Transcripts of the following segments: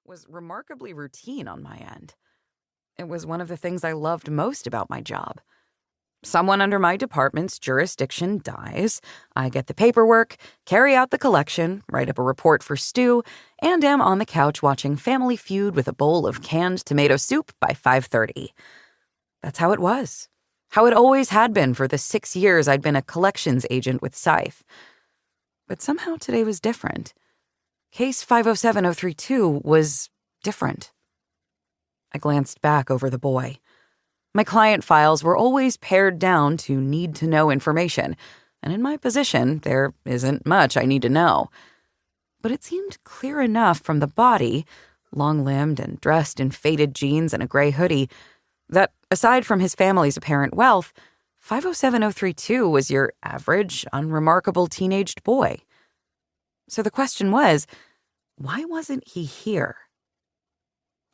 was remarkably routine on my end. It was one of the things I loved most about my job. Someone under my department's jurisdiction dies, I get the paperwork, carry out the collection, write up a report for Stu, and am on the couch watching Family Feud with a bowl of canned tomato soup by 5:30. That's how it was. How it always had been for the 6 years I'd been a collections agent with Scythe. But somehow today was different. Case 507032 was different. I glanced back over the boy. My client files were always pared down to need-to-know information, and in my position, there isn't much I need to know. But it seemed clear enough from the body, long-limbed and dressed in faded jeans and a gray hoodie, that, aside from his family's apparent wealth, 507032 was your average, unremarkable teenaged boy. So the question was, why wasn't he here?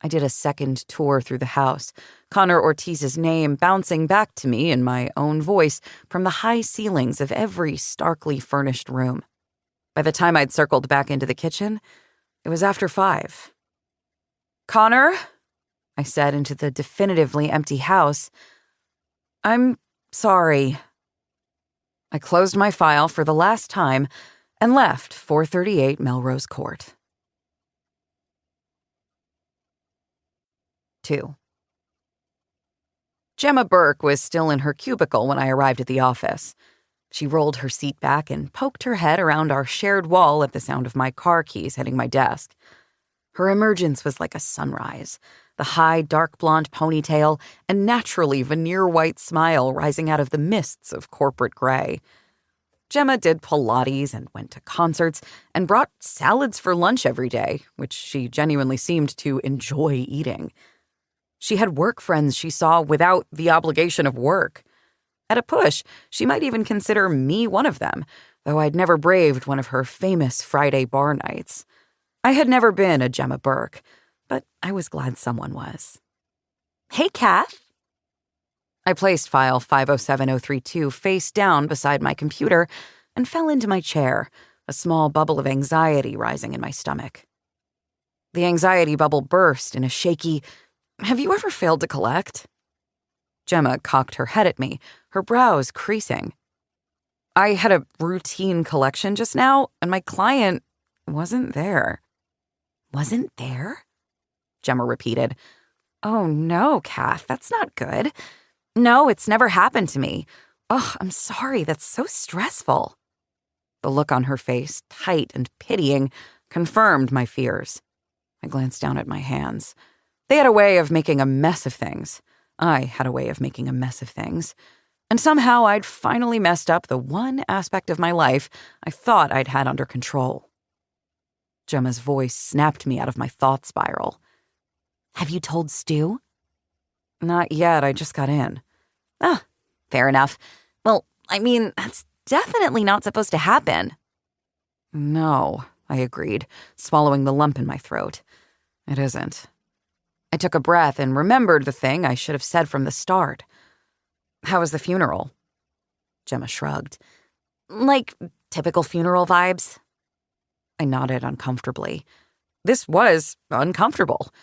I did a second tour through the house, Conner Ortiz's name bouncing back to me in my own voice from the high ceilings of every starkly furnished room. By the time I'd circled back into the kitchen, it was after 5. "Conner," I said into the definitively empty house, "I'm sorry." I closed my file for the last time and left 438 Melrose Court. 2. Gemma Burke was still in her cubicle when I arrived at the office. She rolled her seat back and poked her head around our shared wall at the sound of my car keys hitting my desk. Her emergence was like a sunrise, the high, dark blonde ponytail and naturally veneer-white smile rising out of the mists of corporate gray. Gemma did Pilates and went to concerts and brought salads for lunch every day, which she genuinely seemed to enjoy eating. She had work friends she saw without the obligation of work. At a push, she might even consider me one of them, though I'd never braved one of her famous Friday bar nights. I had never been a Gemma Burke, but I was glad someone was. "Hey, Kath." I placed file 507032 face down beside my computer and fell into my chair, a small bubble of anxiety rising in my stomach. The anxiety bubble burst in a shaky, "Have you ever failed to collect?" Gemma cocked her head at me, her brows creasing. "I had a routine collection just now, and my client wasn't there." "Wasn't there?" Gemma repeated. "Oh no, Kath, that's not good. No, it's never happened to me. Oh, I'm sorry, that's so stressful." The look on her face, tight and pitying, confirmed my fears. I glanced down at my hands. They had a way of making a mess of things. I had a way of making a mess of things. And somehow I'd finally messed up the one aspect of my life I thought I'd had under control. Gemma's voice snapped me out of my thought spiral. "Have you told Stu?" "Not yet, I just got in." "Ah, fair enough. Well, I mean, that's definitely not supposed to happen." "No," I agreed, swallowing the lump in my throat. "It isn't." I took a breath and remembered the thing I should have said from the start. "How was the funeral?" Gemma shrugged. "Like, typical funeral vibes." I nodded uncomfortably. This was uncomfortable.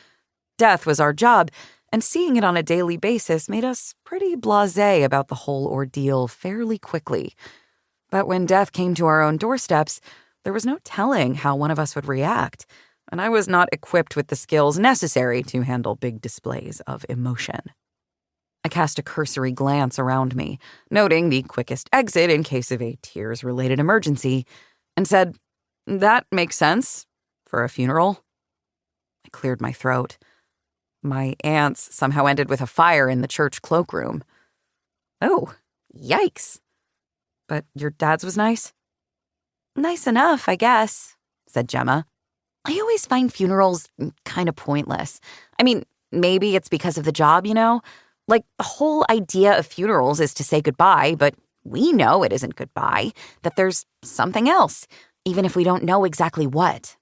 Death was our job, and seeing it on a daily basis made us pretty blasé about the whole ordeal fairly quickly. But when death came to our own doorsteps, there was no telling how one of us would react, and I was not equipped with the skills necessary to handle big displays of emotion. I cast a cursory glance around me, noting the quickest exit in case of a tears-related emergency, and said, "That makes sense. For a funeral." I cleared my throat. My aunt's somehow ended with a fire in the church cloakroom. "Oh, yikes. But your dad's was nice?" "Nice enough, I guess," said Gemma. "I always find funerals kind of pointless. I mean, maybe it's because of the job, you know? Like, the whole idea of funerals is to say goodbye, but we know it isn't goodbye, that there's something else, even if we don't know exactly what."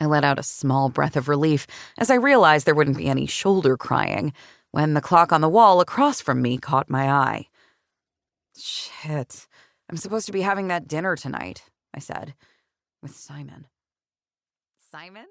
I let out a small breath of relief as I realized there wouldn't be any shoulder crying when the clock on the wall across from me caught my eye. "Shit, I'm supposed to be having that dinner tonight," I said, with Simon. Simon?